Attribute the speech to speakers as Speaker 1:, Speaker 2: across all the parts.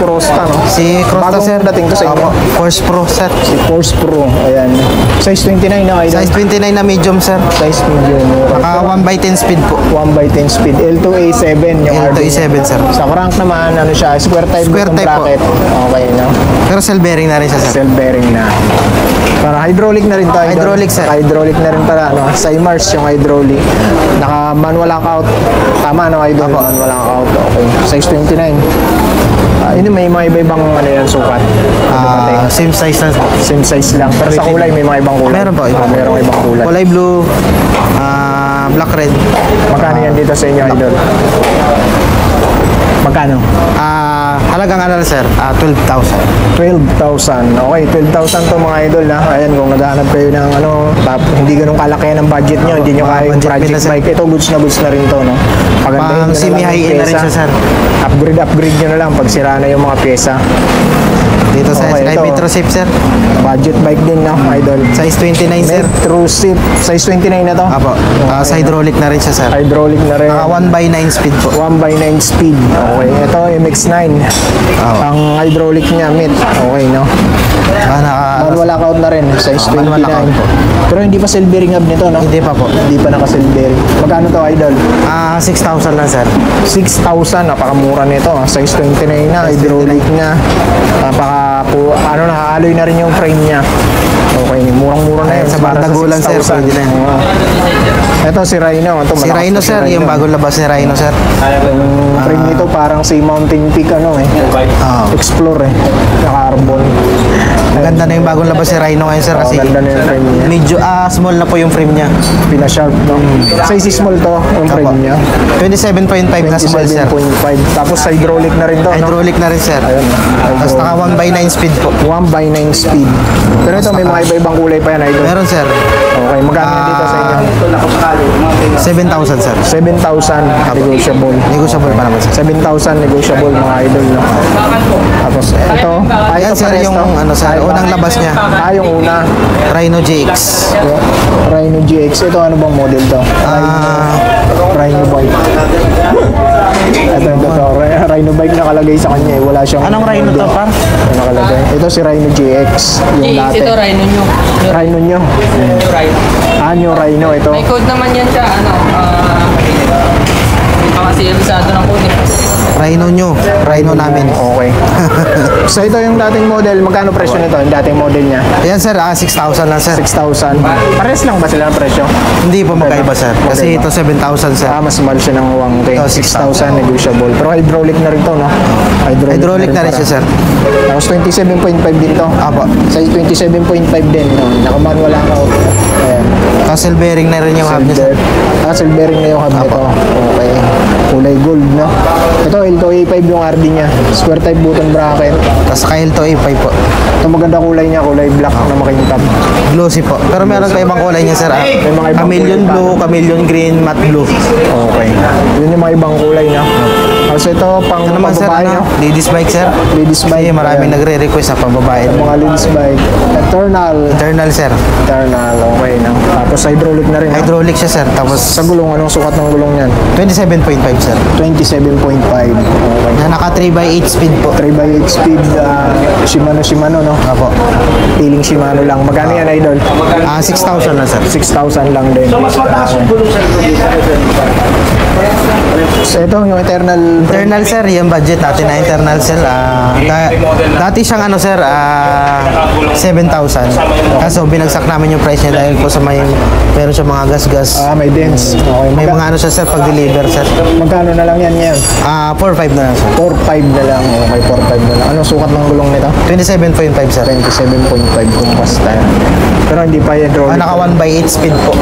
Speaker 1: Crosta, no?
Speaker 2: Si Crosta,
Speaker 1: Bagong
Speaker 2: sir.
Speaker 1: dating to sa inyo.
Speaker 2: Force Pro, sir.
Speaker 1: Si Force Pro. Ayan. Size 29 na idol.
Speaker 2: Size 29 na medium, sir.
Speaker 1: Size medium.
Speaker 2: Naka 1/10 speed po.
Speaker 1: 1/10 speed. L2A7 yung
Speaker 2: L2A7, sir.
Speaker 1: Sa crank naman, ano siya, square type
Speaker 2: Square
Speaker 1: bottom
Speaker 2: type po.
Speaker 1: bracket. Okay, no?
Speaker 2: Pero cell bearing na rin siya, sir.
Speaker 1: Cell bearing na. Para hydraulic na rin tayo.
Speaker 2: Hydraulic, sir.
Speaker 1: Hydraulic na rin pala, no? Simars yung hydraulic. Naka manual lockout. Tama, no, idol? Manual lockout. Okay. Size 29. Ini may mga iba-ibang ano yan, sukat.
Speaker 2: Same size lang po.
Speaker 1: Same size lang. Pero sa kulay, may mga ibang kulay.
Speaker 2: Meron po, ibang
Speaker 1: Merong ibang kulay.
Speaker 2: Kulay blue, black red.
Speaker 1: Magkano yan dito sa inyo, idol? Magkano?
Speaker 2: Halagang ano, sir? 12,000.
Speaker 1: 12,000. Okay, 12,000 to mga idol na. Ayan, kung naghahanap kayo ng ano, hindi ganun kalaki ng budget nyo, hindi nyo kaya yung
Speaker 2: budget
Speaker 1: project
Speaker 2: nila, sir.
Speaker 1: bike. Ito, goods na rin to, no? Pagandahin nyo
Speaker 2: Pang
Speaker 1: na lang
Speaker 2: semi-high-end
Speaker 1: yung
Speaker 2: na rin
Speaker 1: pyesa.
Speaker 2: siya, sir.
Speaker 1: Upgrade nyo na lang pag sira na yung mga pyesa.
Speaker 2: Dito sa
Speaker 1: Okay,
Speaker 2: Sky
Speaker 1: ito.
Speaker 2: Metro Safe, sir.
Speaker 1: Budget bike din, no, idol?
Speaker 2: Size 29, sir.
Speaker 1: Metro Sip, size 29 na to?
Speaker 2: Apo. Sa hydraulic na rin siya, sir.
Speaker 1: Hydraulic na rin.
Speaker 2: Naka 1/9 speed po.
Speaker 1: 1/9 speed. Okay, ito MX-9. Ang hydraulic niya, mid. Okay, no? Manual lockout na rin, size 29.
Speaker 2: manual lockout po.
Speaker 1: Pero hindi pa cell bearing hub nito, no?
Speaker 2: Hindi pa po.
Speaker 1: Hindi pa naka-cell bearing. Magkano to, idol?
Speaker 2: 6,000 lang, sir.
Speaker 1: 6,000, napakamura nito. Size 29 na, hydraulic na. Ano na, alloy na rin yung frame niya. Okay, murang-mura na yun.
Speaker 2: Sa
Speaker 1: Para
Speaker 2: Bandagulan, sir,
Speaker 1: 6,000.
Speaker 2: pwede na yun.
Speaker 1: Oo. Ito si Rhino. Ito,
Speaker 2: Si
Speaker 1: malakas
Speaker 2: Rhino,
Speaker 1: to
Speaker 2: sir. Yung bagong labas ni Rhino, sir.
Speaker 1: Yung frame nito parang si Mountain Peak, ano eh. Explore eh. Naka-carbon.
Speaker 2: Maganda na yung bagong labas si Rhino ngayon, sir. Kasi
Speaker 1: Ganda na yung frame niya.
Speaker 2: medyo small na po yung frame niya.
Speaker 1: Pina-sharp, no? Size small to, yung frame niya.
Speaker 2: 27.5 na small, sir.
Speaker 1: 27.5. Tapos hydraulic na rin to, no?
Speaker 2: Hydraulic na rin, sir.
Speaker 1: Ayun.
Speaker 2: Tapos naka 1/9 speed po.
Speaker 1: 1/9 speed. Pero ito, may mga iba-ibang kulay pa yan, idol.
Speaker 2: Meron, sir.
Speaker 1: Okay, magkano yan dito sa inyo?
Speaker 2: 7,000, sir.
Speaker 1: 7,000 negotiable.
Speaker 2: Negotiable pa naman, sir.
Speaker 1: 7,000 negotiable, mga idol, no? Tapos ito,
Speaker 2: Ayan, sir, yung ano, sir, unang labas niya.
Speaker 1: Yung una.
Speaker 2: Rhino GX.
Speaker 1: Rhino GX. Ito, ano bang model to? Rhino bike. Ito. Rhino bike nakalagay sa kanya eh. Wala siyang
Speaker 2: Anong Rhino to, par?
Speaker 1: nakalagay. Ito si Rhino GX. Yung dati.
Speaker 3: Ito, Rhino nyo.
Speaker 1: Rhino nyo.
Speaker 3: Rhino.
Speaker 1: Yung Rhino. Ito.
Speaker 3: May code naman yan siya, pakasiyalisado ng code eh.
Speaker 2: Rhino nyo. Rhino namin.
Speaker 1: Okay. So ito yung dating model. Magkano presyo nito? Yung dating model niya?
Speaker 2: Ayan, sir. 6,000 lang, sir.
Speaker 1: 6,000. Pares lang ba sila ng presyo?
Speaker 2: Hindi po magkaiba, sir. Kasi ito 7,000, sir.
Speaker 1: Mas mahal siya ng 1K.
Speaker 2: Ito,
Speaker 1: 6,000 negotiable. Pero hydraulic na rin to, no?
Speaker 2: Hydraulic na rin siya, sir.
Speaker 1: Tapos 27.5 din to.
Speaker 2: Apo.
Speaker 1: Size 27.5 din. No? Naka-manual ako. Ayan.
Speaker 2: Castle bearing na rin yung hub niya, sir.
Speaker 1: Castle bearing na yung hub nito. Okay. Kulay gold, no? Ito, L2A5 yung RD niya. Square type button bracket.
Speaker 2: Tapos Kyle to A5 po.
Speaker 1: Ito maganda kulay niya. Kulay black na makintab.
Speaker 2: Glossy po. Pero meron pa ibang kulay niya, sir.
Speaker 1: May mga ibang
Speaker 2: Chameleon
Speaker 1: kulay pa.
Speaker 2: blue, chameleon green, matte blue.
Speaker 1: Okay. Yun yung mga ibang kulay niya. Tapos ito, pang
Speaker 2: Ito naman, sir,
Speaker 1: babae, no?
Speaker 2: ladies bike, sir.
Speaker 1: Ladies bike.
Speaker 2: Kasi maraming
Speaker 1: Ayan.
Speaker 2: nagre-request na pambabae.
Speaker 1: Mga ladies bike. Eternal.
Speaker 2: Internal, sir.
Speaker 1: Eternal. Okay, no? Tapos hydraulic na rin. no?
Speaker 2: Hydraulic siya, sir. Tapos
Speaker 1: Sa gulong, anong sukat ng gulong niyan?
Speaker 2: 27.5, sir.
Speaker 1: 27.5. Okay.
Speaker 2: Na naka 3x8 speed po.
Speaker 1: 3x8 speed, Shimano, no?
Speaker 2: Apo.
Speaker 1: Feeling Shimano lang. Magkano yan, idol?
Speaker 2: 6,000 na, sir.
Speaker 1: 6,000 lang din. So, ito, yung Eternal.
Speaker 2: Internal, sir. Yung budget natin na internal, sir. Dati siyang ano, sir, 7,000. Kaso binagsak namin yung price niya dahil po sa meron siya mga gas-gas.
Speaker 1: May dents. Okay.
Speaker 2: May mga ano siya, sir, pag-deliver, sir.
Speaker 1: Magkano na lang yan ngayon?
Speaker 2: 4,500 na lang, sir.
Speaker 1: 4.5 na lang. Okay, 4.5 na lang. Anong sukat ng gulong nito?
Speaker 2: 27.5, sir.
Speaker 1: 27.5 kumpas tayo. Pero hindi pa hydraulic.
Speaker 2: Naka 1x8 speed po.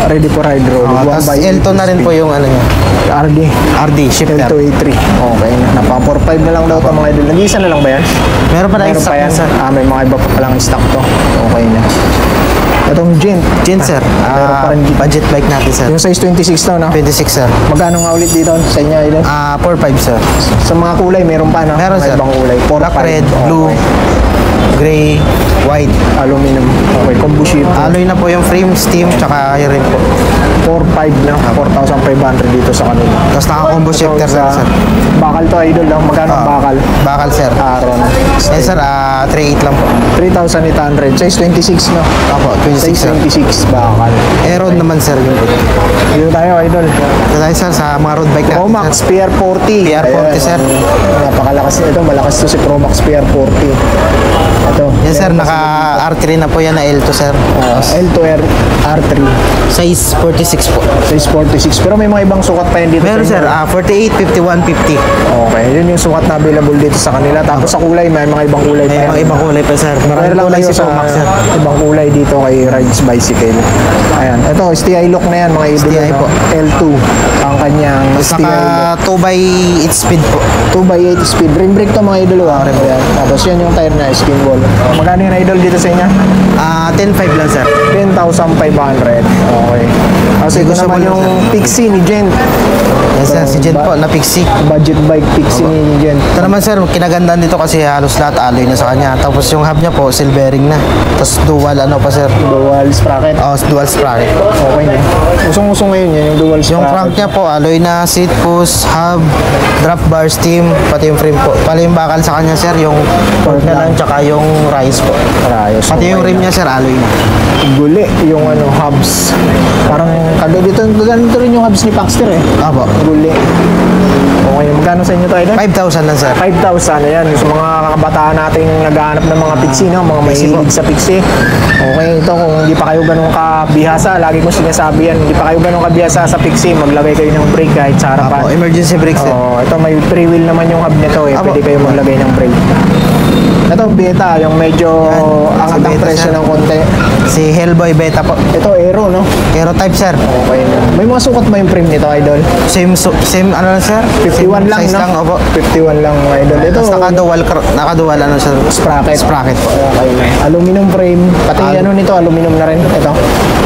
Speaker 1: Ready for hydraulic.
Speaker 2: Tapos
Speaker 1: 1x8
Speaker 2: L2 na rin po yung ano niya.
Speaker 1: RD.
Speaker 2: RD, shifter.
Speaker 1: L2A3. Okay. Napa 4.5 na lang daw ito mga idol. Nag-iisa na lang ba yan?
Speaker 2: Meron pa na
Speaker 1: Meron
Speaker 2: stock
Speaker 1: pa yan?
Speaker 2: na, sir.
Speaker 1: May mga iba pa palang stock to. Okay na. Itong Gent.
Speaker 2: Gin, sir.
Speaker 1: Meron pa rin dito.
Speaker 2: Budget bike natin, sir.
Speaker 1: Yung size 26 to, no?
Speaker 2: 26, sir.
Speaker 1: Magkano nga ulit dito sa inyo, idol?
Speaker 2: 4,500, sir.
Speaker 1: Sa mga kulay, meron pa, no?
Speaker 2: Meron,
Speaker 1: Mga
Speaker 2: sir.
Speaker 1: ibang kulay. 4,
Speaker 2: Black,
Speaker 1: 5.
Speaker 2: red, blue, gray. White.
Speaker 1: Aluminum. Okay, combo sheet.
Speaker 2: Alloy na po yung frame, steam, tsaka yung rim po.
Speaker 1: 4,500 na. 4,500 dito sa kanila.
Speaker 2: Tapos naka-combo shifter
Speaker 1: Sa
Speaker 2: sir.
Speaker 1: bakal to, idol lang. Magkano ang bakal?
Speaker 2: Bakal sir.
Speaker 1: Aron.
Speaker 2: Eh sir, 3.8 lang po.
Speaker 1: 3,800. Size 26, no?
Speaker 2: Opo, 26
Speaker 1: Size
Speaker 2: sir.
Speaker 1: 26, bakal.
Speaker 2: Aeron naman sir yung po.
Speaker 1: Dito tayo, idol.
Speaker 2: Ito tayo sir sa mga road bike natin
Speaker 1: Promax
Speaker 2: sir.
Speaker 1: PR40.
Speaker 2: PR40, sir.
Speaker 1: Napakalakas ito. Malakas to si Promax PR40. Ito.
Speaker 2: Yes sir, naka R3 na po yan na L2 sir.
Speaker 1: L2R R3.
Speaker 2: Size 46 po.
Speaker 1: Size 46. Pero may mga ibang sukat pa yan dito.
Speaker 2: Meron
Speaker 1: sa
Speaker 2: sir,
Speaker 1: inyo.
Speaker 2: 48, 51, 50.
Speaker 1: Okay, yun yung sukat na available dito sa kanila. Tapos sa kulay, may mga ibang kulay pa
Speaker 2: May
Speaker 1: yan.
Speaker 2: mga ibang kulay pa sir.
Speaker 1: Meron
Speaker 2: Maraming
Speaker 1: lang
Speaker 2: kulay
Speaker 1: kayo
Speaker 2: si
Speaker 1: sa
Speaker 2: Promax sir.
Speaker 1: ibang kulay dito kay Rides Bicycle. Ayan. Ito, STI lock na yan mga idol.
Speaker 2: STI
Speaker 1: no?
Speaker 2: po.
Speaker 1: L2. Ang kanyang STI lock.
Speaker 2: Saka 2x8 speed po.
Speaker 1: 2x8 speed. Rim brake to mga idol. Ayan. Tapos yan yung tire na skin wall. Magkano yung idol dito sa inyo?
Speaker 2: 10.5 lang sir.
Speaker 1: 10,500. Okay. Tapos ito
Speaker 2: Gusto
Speaker 1: naman
Speaker 2: mo lang,
Speaker 1: yung Pixie ni Gent.
Speaker 2: Yes sir, si Jen po, na Pixie.
Speaker 1: Budget bike Pixie ni Gent.
Speaker 2: Ito naman sir, kinagandaan dito kasi halos lahat alloy na sa kanya. Tapos yung hub niya po, silvering na. Tapos dual ano pa sir.
Speaker 1: Dual sprocket.
Speaker 2: Oh, dual sprocket.
Speaker 1: Okay na. Usong-usong ngayon yan, yung dual sprocket.
Speaker 2: Yung crank niya po, alloy na, seat push, hub, drop bar, steam, pati yung frame po. Pali yung bakal sa kanya sir, yung torque na lang, tsaka yung rise po.
Speaker 1: Ayos.
Speaker 2: Pati yung rim niya sir, alloy na.
Speaker 1: Guli, yung ano, hubs. Parang dito rin yung hubs ni Paxter eh.
Speaker 2: Opo.
Speaker 1: Guli. Okay, magkano sa inyo tayo doon?
Speaker 2: 5,000 lang sir.
Speaker 1: 5,000, ayan. Sa mga kabataan nating naghahanap ng mga pixie, no? Mga
Speaker 2: Pixie po.
Speaker 1: mahilig sa pixie. Okay, ito kung hindi pa kayo ganun kabihasa, lagi ko sinasabi yan, hindi pa kayo ganun kabihasa sa pixie, maglagay kayo ng brake kahit sa
Speaker 2: Opo,
Speaker 1: harapan.
Speaker 2: emergency brake sir.
Speaker 1: Oh, ito may free wheel naman yung hub nito eh.
Speaker 2: Apo.
Speaker 1: Pwede kayo maglagay ng brake. Ito Beta, yung medyo
Speaker 2: Yan,
Speaker 1: angat
Speaker 2: si
Speaker 1: ang
Speaker 2: Beta,
Speaker 1: presyo
Speaker 2: sir.
Speaker 1: ng konti.
Speaker 2: Si Hellboy Beta po.
Speaker 1: Ito Aero, no?
Speaker 2: Aero type sir.
Speaker 1: Okay na. May mga sukat ba yung frame nito, idol?
Speaker 2: Same ano lang sir?
Speaker 1: 51 lang,
Speaker 2: size
Speaker 1: no?
Speaker 2: lang, opo.
Speaker 1: 51 lang, idol. Ito,
Speaker 2: Tapos naka-dual ano sir?
Speaker 1: sprocket.
Speaker 2: Sprocket po.
Speaker 1: Okay na. Aluminum frame. Pati ano nito, aluminum na rin. Ito.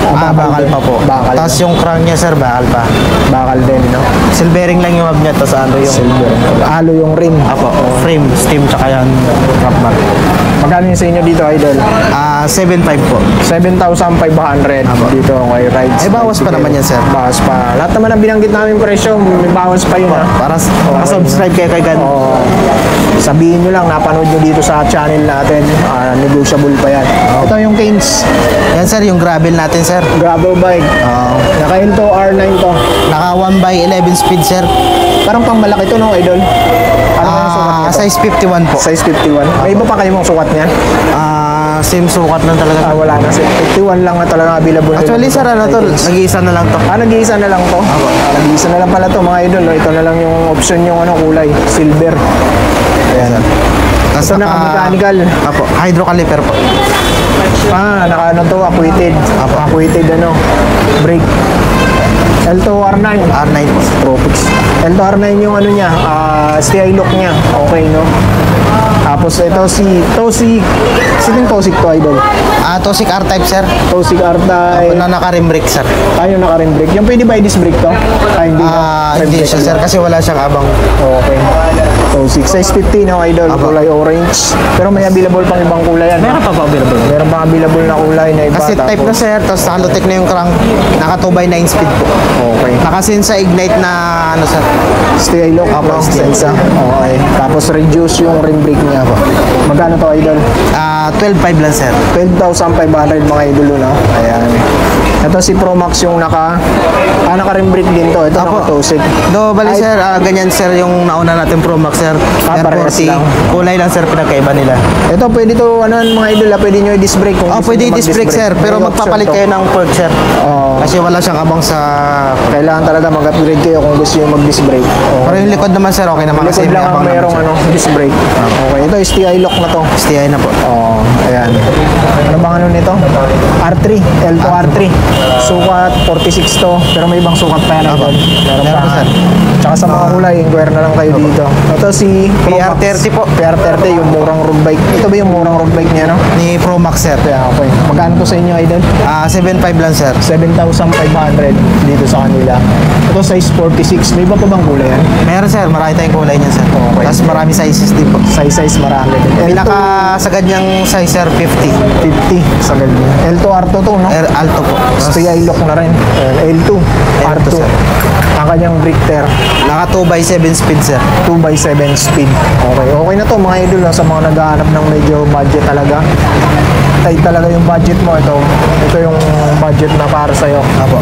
Speaker 2: Bakal
Speaker 1: din.
Speaker 2: pa po.
Speaker 1: Bakal.
Speaker 2: Tapos yung crank niya sir, bakal pa.
Speaker 1: Bakal din, no?
Speaker 2: Silvering lang yung hub niya, tapos ano yung...
Speaker 1: Silver. Halo yung rim.
Speaker 2: Apo, frame, steam, tsaka yung drop bar.
Speaker 1: Magkano yun sa inyo dito, idol?
Speaker 2: 7.5 po.
Speaker 1: 7,500 dito kay Rides.
Speaker 2: Eh, bawas pa naman yan, sir.
Speaker 1: Bawas pa. Lahat naman ang binanggit namin presyo, may bawas pa yun, ha?
Speaker 2: Para subscribe kayo kay God.
Speaker 1: Oo. Sabihin nyo lang, napanood nyo dito sa channel natin. Negotiable pa yan. Ito yung Canes.
Speaker 2: Yan sir, yung gravel natin sir.
Speaker 1: Gravel bike. Naka to R9 to.
Speaker 2: Naka 1x11 speed sir.
Speaker 1: Parang pang malaki to, no, idol? Ano yung sukat nito?
Speaker 2: Size 51 po.
Speaker 1: Size 51. May iba pa kayo mong sukat niyan?
Speaker 2: Same sukat lang talaga.
Speaker 1: Wala na. 51 lang na talaga available.
Speaker 2: Actually sir, ano to, nag-iisa na lang to.
Speaker 1: Nag-iisa na lang to. Nag-iisa na lang pala to, mga idol. Ito na lang yung option yung ano, kulay. Silver. Ayan.
Speaker 2: Tapos
Speaker 1: Ito naka-mechanical.
Speaker 2: Apo, hydro caliper po.
Speaker 1: Naka ano to, acquitted. Acquitted ano, brake. L2R9.
Speaker 2: R9 po.
Speaker 1: Tropics. L2R9 yung ano niya, STI lock niya. Okay, no? Tapos ito si yung Tosik to, idol?
Speaker 2: Tosik R-type sir.
Speaker 1: Tosik R-Type.
Speaker 2: Na naka-rim brake sir.
Speaker 1: Yung naka-rim brake. Yung pwede ba i-disc brake to? Hindi na. Rim
Speaker 2: Hindi
Speaker 1: brake
Speaker 2: siya sir,
Speaker 1: lang.
Speaker 2: kasi wala siyang abang.
Speaker 1: Okay. Tosik. Size 50 no, idol.
Speaker 2: Apo.
Speaker 1: Kulay orange. Pero may available pang ibang kulay yan.
Speaker 2: Meron pa po available.
Speaker 1: Meron pang available na kulay na iba.
Speaker 2: Kasi type na sir, tapos nakalutek na yung crank. Naka 2x9 speed po.
Speaker 1: Okay.
Speaker 2: Nakasin sa ignite na ano sir.
Speaker 1: STI lock, no? Sa
Speaker 2: STI.
Speaker 1: isa. Okay. Tapos reduce yung rim brake niya. Magkano to, idol?
Speaker 2: 12.5 lang sir.
Speaker 1: 12,500 mga idol, no? Ayan. Ito si Promax yung naka-rim brake din to. Ito
Speaker 2: Apo.
Speaker 1: naka-Tosik.
Speaker 2: Bali
Speaker 1: Ay,
Speaker 2: sir, ganyan sir yung nauna natin Pro Max sir.
Speaker 1: parehas
Speaker 2: R40.
Speaker 1: lang.
Speaker 2: Kulay lang sir, pinagkaiba nila.
Speaker 1: Ito pwede to, mga idol, pwede nyo i-disc brake kung gusto
Speaker 2: Pwede
Speaker 1: nyo
Speaker 2: disc brake sir, pero
Speaker 1: May option
Speaker 2: magpapalit
Speaker 1: to.
Speaker 2: kayo ng fork sir.
Speaker 1: Oo.
Speaker 2: Kasi wala siyang abang sa...
Speaker 1: Kailangan talaga mag-upgrade kayo kung gusto nyo mag-disc brake.
Speaker 2: Pero yung likod naman sir, okay naman kasi
Speaker 1: Likod
Speaker 2: may
Speaker 1: lang ang
Speaker 2: abang naman
Speaker 1: mayroong
Speaker 2: sir.
Speaker 1: disc brake. Okay, ito STI lock na to.
Speaker 2: STI na po.
Speaker 1: Oo, ayan. Ano bang ano nito? R3, L2 R3. Sukat 46 to, pero may ibang sukat pa yan.
Speaker 2: Apo.
Speaker 1: Idol.
Speaker 2: Meron pa, sir.
Speaker 1: Tsaka sa mga kulay, inquire na lang kayo dito. Ito si
Speaker 2: PR30 po.
Speaker 1: PR30, yung murang road bike. Ito ba yung murang road bike niya, no?
Speaker 2: Ni Pro Max, sir.
Speaker 1: Yeah, okay. Magkano to sa inyo, Idol?
Speaker 2: 7.5 lang, sir.
Speaker 1: 7,500 dito sa kanila. Ito size 46. May iba pa bang kulay yan?
Speaker 2: Meron, sir. Marami tayong kulay niyan, sir.
Speaker 1: Okay.
Speaker 2: Tapos marami sizes din po.
Speaker 1: Size marami din.
Speaker 2: Pinakasagad niyang size, sir, 50.
Speaker 1: 50 sa ganyan. L2 R2 to, no?
Speaker 2: Alto po.
Speaker 1: Tapos TI lock na rin. L2 R2.
Speaker 2: sir.
Speaker 1: Ang kanyang drifter.
Speaker 2: Naka 2x7 speed, sir.
Speaker 1: 2x7 speed. Okay. Okay na to mga idol, no? Sa mga naghahanap ng medyo budget talaga. Tight talaga yung budget mo. Ito yung budget na para sa'yo.
Speaker 2: Apo.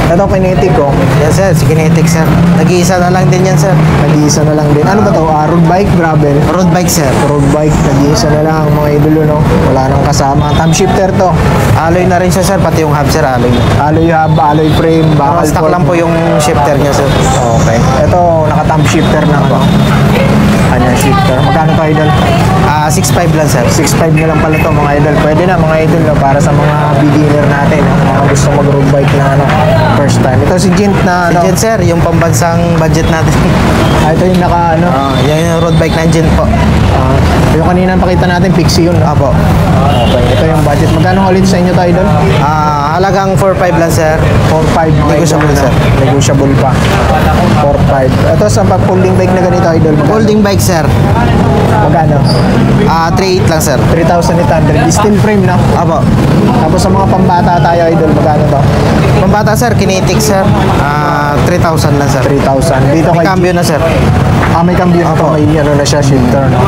Speaker 1: Ito kinetic ko.
Speaker 2: Yan, sir. Si Kinetic, sir. Nag-iisa na lang din yan, sir.
Speaker 1: Nag-iisa na lang din. Ano ba to? Road bike, gravel.
Speaker 2: Road bike, sir.
Speaker 1: Road bike, nag-iisa na lang mga idolo, no? Wala nang kasama. Thumb shifter to.
Speaker 2: Alloy na rin siya, sir. Pati yung hub, sir. Alloy na.
Speaker 1: Alloy hub, alloy frame, bakal
Speaker 2: Stock
Speaker 1: fork.
Speaker 2: lang po yung shifter niya, sir.
Speaker 1: Okay. Ito, naka-thumb shifter na ano. Ano shifter? Magkano to, idol?
Speaker 2: 6.5 lang, sir.
Speaker 1: 6.5 na lang pala to mga idol. Pwede na mga idol, no? Para sa mga beginner natin, no? Mga gusto mag-road bike na ano, first time. Ito si Gint na ano.
Speaker 2: Gen, sir. Yung pambansang budget natin.
Speaker 1: Ito yung naka ano.
Speaker 2: Yan yung road bike na Gen po.
Speaker 1: Yung kanina pakita natin, Pixie yun. No?
Speaker 2: Apo.
Speaker 1: Okay. Ito yung budget. Magkano ulit sa inyo to, idol?
Speaker 2: Halagang 4.5 lang, sir.
Speaker 1: 4.5 mga
Speaker 2: Negotiable,
Speaker 1: idol,
Speaker 2: sir.
Speaker 1: no? Negotiable pa. 4.5. Ito sa folding bike na ganito, idol. Magkano?
Speaker 2: Folding bike, sir.
Speaker 1: Magkano?
Speaker 2: 3.8 lang, sir.
Speaker 1: 3,800. Steel frame, no?
Speaker 2: Apo.
Speaker 1: Tapos sa mga pambata tayo, idol, magkano to?
Speaker 2: Pambata, sir. Kinetic, sir. 3,000 lang, sir.
Speaker 1: 3,000. Dito
Speaker 2: May
Speaker 1: kay
Speaker 2: cambio na, sir.
Speaker 1: may cambio na to.
Speaker 2: Apo.
Speaker 1: May ano na siya, shifter, no?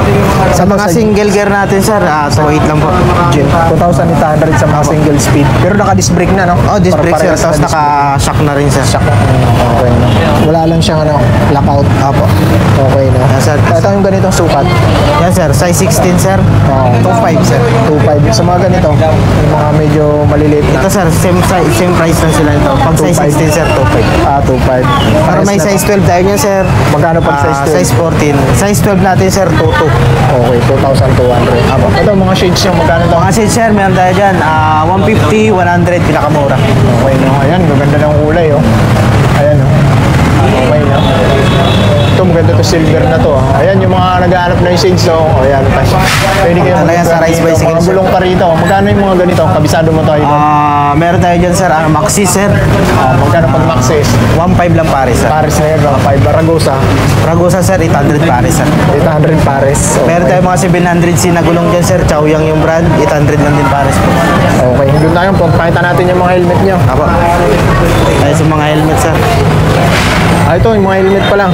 Speaker 2: Sa mga single gear natin, sir, 2.8 lang po.
Speaker 1: Gin, 2,800 sa mga single speed. Pero naka-disc brake na, no?
Speaker 2: Oh, disc brake, sir.
Speaker 1: Parehas
Speaker 2: Tapos
Speaker 1: na disc brake.
Speaker 2: naka-shock na rin, sir.
Speaker 1: Shock. Okay, no? Wala lang siyang ano, lockout.
Speaker 2: Apo.
Speaker 1: Okay, no?
Speaker 2: Yan, sir.
Speaker 1: Ito yung ganitong sukat.
Speaker 2: Yan, sir. Size 16, sir.
Speaker 1: Oh.
Speaker 2: 2.5, sir.
Speaker 1: 2.5. Sa mga ganito, yung mga medyo maliliit na.
Speaker 2: Ito, sir. Same price lang sila ito. Pag size 16, sir, 2.5.
Speaker 1: 2.5.
Speaker 2: Para may size 12 tayo niya, sir.
Speaker 1: Magkano pag size 12?
Speaker 2: Size 14. Size 12 natin, sir, 2.2.
Speaker 1: Okay, 2,200.
Speaker 2: Apo.
Speaker 1: Ito, mga shades yung magkano to?
Speaker 2: Mga shades, sir, meron tayo dyan. 150, 100, pinakamura.
Speaker 1: Okay, no? Ayan, gaganda ng kulay, oh. Ayan, oh. Okay, no? Ito, maganda to, silver na to. Ayan, yung mga naghahanap na yung shades, oh. Ayan, pwede kayo
Speaker 2: Talaga sa rice bicycle,
Speaker 1: mga
Speaker 2: sir.
Speaker 1: gulong pa rito. Magkano yung mga ganito? Kabisado mo to, idol?
Speaker 2: Meron tayo dyan, sir. Maxi, sir.
Speaker 1: Magkano pag maxis?
Speaker 2: 1.5 lang pares, sir.
Speaker 1: Pares na yun, mga 5 Baragosa.
Speaker 2: Ragusa, sir, 800 pares, sir.
Speaker 1: 800 pares. Okay.
Speaker 2: Meron tayo mga 700C na gulong dyan, sir. Chaoyang yung brand. 800 lang din pares po.
Speaker 1: Okay, doon tayo. Pakita natin yung mga helmet nyo.
Speaker 2: Apo. Tayo sa mga helmet, sir.
Speaker 1: Ito, yung mga helmet pa lang.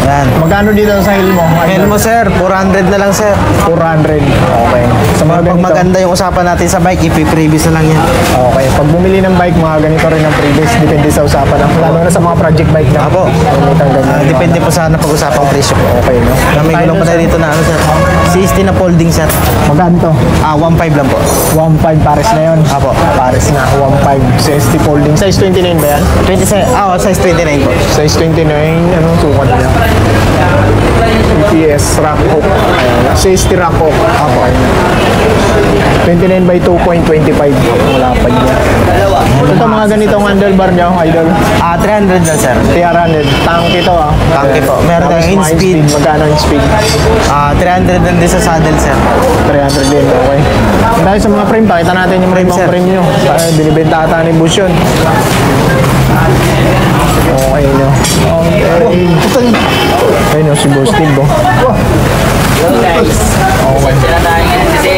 Speaker 2: Yan.
Speaker 1: Magkano dito sa helmo?
Speaker 2: Helmo, sir. 400 na lang, sir.
Speaker 1: 400. Okay. Sa mga
Speaker 2: Pag
Speaker 1: ganito.
Speaker 2: maganda yung usapan natin sa bike, ipi-previous na lang yan.
Speaker 1: Okay. Pag bumili ng bike, mga ganito rin ang previous. Depende sa usapan. Lalo na sa mga project bike na.
Speaker 2: Apo.
Speaker 1: Gamitan ganyan.
Speaker 2: Depende po sana pag-usapang presyo po.
Speaker 1: Okay, no?
Speaker 2: May gulong pa tayo dito na ano, sir. 60 na folding, sir.
Speaker 1: Magkano to?
Speaker 2: 1.5 lang po.
Speaker 1: 1.5 pares na yun.
Speaker 2: Apo.
Speaker 1: Pares na. 1.5. CST folding. Size 29 ba yan?
Speaker 2: 27, size 29 po.
Speaker 1: Size 29. Anong sukat niya? ETS Rock Hook. Ayan. CST Rock Hook. Apo. 29 by 2.25. Wala pa niya. Ito mga ganitong handlebar niya, idol.
Speaker 2: 300 lang, sir.
Speaker 1: 300. Tank ito, ah.
Speaker 2: Tank ito. Meron
Speaker 1: Tapos
Speaker 2: tayong
Speaker 1: mga
Speaker 2: in-speed.
Speaker 1: Magkano in-speed?
Speaker 2: 300 lang din sa saddle, sir.
Speaker 1: 300 din, okay. Dahil sa mga frame, pakita natin yung
Speaker 2: Frame,
Speaker 1: mga
Speaker 2: sir.
Speaker 1: frame nyo. Binibenta ata ni Bush yun. Okay, no. Okay. Okay, no, si Boss Steve, oh.
Speaker 3: Hello guys. Sila tayo ngayon kasi.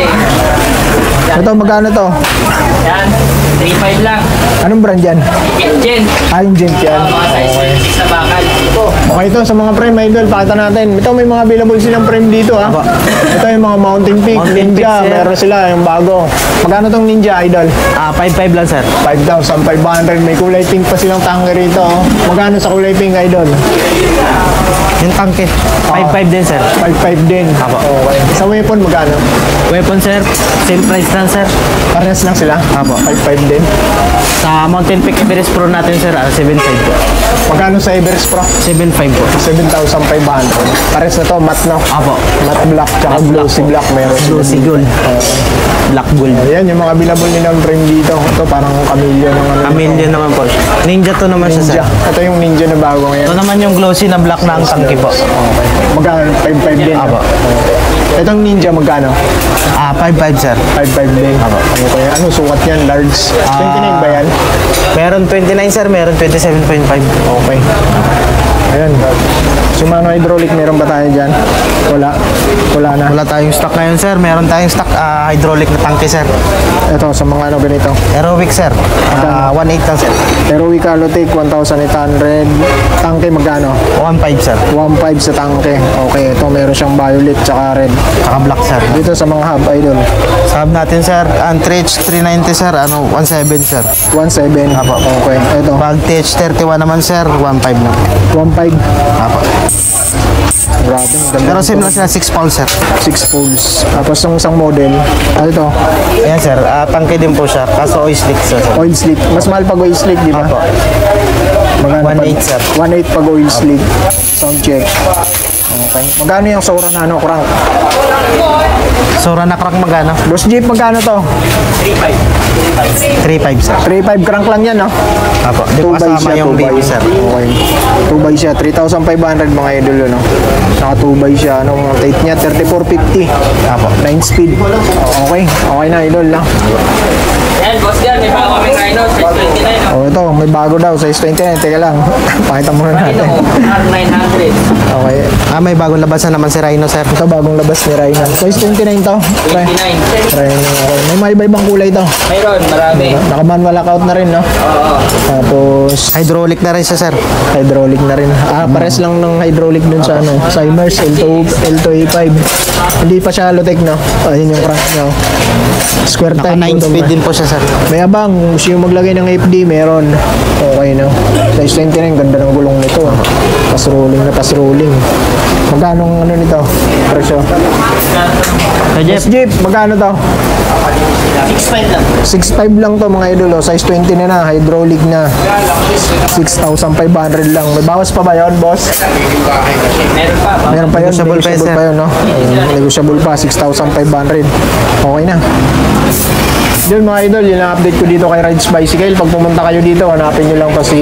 Speaker 1: Ito, magkano to?
Speaker 3: Yan. 3.5 lang.
Speaker 1: Anong brand yan?
Speaker 3: Gen.
Speaker 1: Yung Gent yan.
Speaker 3: Mga size 6 na bakal.
Speaker 1: Okay, ito sa mga frame, idol, pakita natin. Ito, may mga available silang frame dito, ha. Ito yung mga Mountain Peak,
Speaker 2: Mountain
Speaker 1: Ninja,
Speaker 2: Peak, sir.
Speaker 1: meron sila, yung bago. Magkano tong Ninja, idol?
Speaker 2: 5.5 lang, sir.
Speaker 1: 5,500. May kulay pink pa silang tanke rito, oh. Magkano sa kulay pink, idol?
Speaker 2: Yung tangke, 5.5 din sir.
Speaker 1: 5.5 din.
Speaker 2: Apo.
Speaker 1: Okay. Sa weapon, magkano?
Speaker 2: Weapon sir, same price lang sir.
Speaker 1: Parehas lang sila?
Speaker 2: Apo.
Speaker 1: 5.5 din.
Speaker 2: Sa Mountain Peak Everest Pro natin sir, 7.5 po.
Speaker 1: Magkano sa Everest Pro?
Speaker 2: 7.5 po.
Speaker 1: 7,500. Parehas na to, matte no?
Speaker 2: Apo.
Speaker 1: Matte black, tsaka
Speaker 2: Matte black
Speaker 1: glossy
Speaker 2: po.
Speaker 1: black meron.
Speaker 2: Glossy gold. Black gold.
Speaker 1: Ayan, yung mga available nilang frame dito. Ito parang Camellia ng ano.
Speaker 2: Chameleon naman po. Ninja to naman siya sir.
Speaker 1: Ninja. Ito yung Ninja na bago ngayon.
Speaker 2: Ito naman yung glossy na black na ang tangke po.
Speaker 1: Magkano? 5.5 din.
Speaker 2: Apo.
Speaker 1: Itong Ninja magkano?
Speaker 2: 5.5 sir.
Speaker 1: 5.5 din. Okay. Ano sukat yan? Large? 29 ba yan?
Speaker 2: Meron 29 sir, meron 27.5.
Speaker 1: Okay. Ayan. Shimano hydraulic, meron ba tayo dyan? Wala. Wala na.
Speaker 2: Wala tayong stock ngayon sir, meron tayong stock hydraulic na tangke sir.
Speaker 1: Ito, sa mga ano ganito.
Speaker 2: Aerowick sir, 1.8 lang sir.
Speaker 1: Heroic Alotech, 1,800. Tangke magkano?
Speaker 2: 1.5 sir.
Speaker 1: 1.5 sa tangke. Okay, ito meron siyang violet tsaka red.
Speaker 2: Tsaka black sir.
Speaker 1: Dito sa mga hub, idol.
Speaker 2: Sab natin sir, ang TH 390 sir, 1.7 sir.
Speaker 1: 1.7.
Speaker 2: Apo.
Speaker 1: Okay, ito.
Speaker 2: Pag TH 31 naman sir, 1.5 lang.
Speaker 1: 1.5.
Speaker 2: Apo.
Speaker 1: Grabe, ang ganda.
Speaker 2: Pero same lang sila, 6 pounds sir.
Speaker 1: 6 poles. Tapos yung isang model, ano ito?
Speaker 2: Ayan sir, tangke din po siya, kaso oil slick sir.
Speaker 1: Oil slick. Mas mahal pag oil slick, di ba?
Speaker 2: Apo.
Speaker 1: Magkano
Speaker 2: 1.8 sir.
Speaker 1: 1.8 pag oil slick. Sound check. Okay. Magkano yung Sora na ano, crank?
Speaker 2: So, ranakrak magana?
Speaker 1: Boss Jeep, magkano to?
Speaker 2: 3.5 sir.
Speaker 1: 3.5 crank lang yan, no?
Speaker 2: Apo. Di
Speaker 1: 2
Speaker 2: pa
Speaker 1: by
Speaker 2: kasama
Speaker 1: siya,
Speaker 2: yung
Speaker 1: 2 by.
Speaker 2: baby sir.
Speaker 1: Okay. 2 by siya, 3,500 mga idol, no? Naka 2 by siya, anong tape niya? 3450.
Speaker 2: Apo.
Speaker 1: 9 speed. Okay. Okay na, idol, no?
Speaker 3: Yan, boss yan. May bago kaming Rhino. Size 29.
Speaker 1: Oh, ito, may bago daw, size 29. Teka lang, pakita muna natin.
Speaker 3: R900.
Speaker 1: Okay.
Speaker 2: May bagong labasan naman si Rhino sir.
Speaker 1: Ito, bagong labas ni Rhino. Size 29 to.
Speaker 3: 29.
Speaker 1: Rhino, okay. May mga iba-ibang kulay to.
Speaker 3: Mayroon, marami.
Speaker 1: Naka-manual lockout na rin, no?
Speaker 3: Oo.
Speaker 1: Tapos,
Speaker 2: Hydraulic na rin siya sir.
Speaker 1: hydraulic na rin. Pares lang ng hydraulic dun sa ano, Simers L2A5. Hindi pa siya Alotech, no? Ayun yung crank niya. Square
Speaker 2: Naka
Speaker 1: type.
Speaker 2: 9 speed din po siya sir.
Speaker 1: May abang, gusto yung maglagay ng FD, meron. Okay, no? Size 29, ganda ng gulong nito. Pass rolling na pass rolling. Magkano ang ano nito? Presyo.
Speaker 2: So Jeff,
Speaker 1: Yes, Jeep, magkano to?
Speaker 3: 6.5 lang.
Speaker 1: 6.5 lang to mga idol, oh. Size 20 na, hydraulic na. 6,500 lang. May bawas pa ba yun, boss?
Speaker 3: Meron pa.
Speaker 1: Meron pa yun,
Speaker 2: Negotiable pa yun, sir.
Speaker 1: yun, no? Negotiable pa, 6,500. Okay na. Yun mga idol, yun ang update ko dito kay Rides Bicycle. Pag pumunta kayo dito, hanapin nyo lang to si,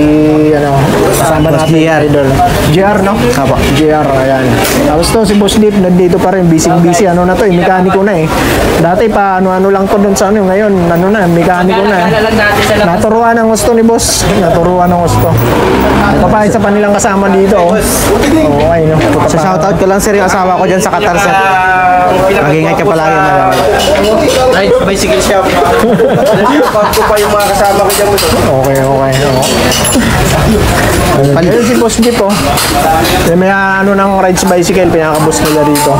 Speaker 1: ano, kasama
Speaker 2: Boss
Speaker 1: natin,
Speaker 2: JR.
Speaker 1: idol. JR, no?
Speaker 2: Apo.
Speaker 1: JR, ayan. Tapos to, si Boss Deep, nandito pa rin, busy, ano na to, mekaniko na eh. Dati pa, ano lang to dun sa ano, ngayon, ano na, mekaniko na eh.
Speaker 3: Lang natin sa labas.
Speaker 1: Naturuan ng gusto ni boss. Naturuan ng gusto. Ito pa isa pa nilang kasama dito. Oh. Okay, no?
Speaker 2: sa shoutout ko lang sir yung asawa ko dyan sa Qatar sir. Mag-ingat ka palagi.
Speaker 3: Right, bicycle shop.
Speaker 4: Ko pa yung mga kasama ko dyan.
Speaker 1: Okay. Ayun si Boss Jeep, oh. May ano ng Rides Bicycle, pinaka-boss nila dito.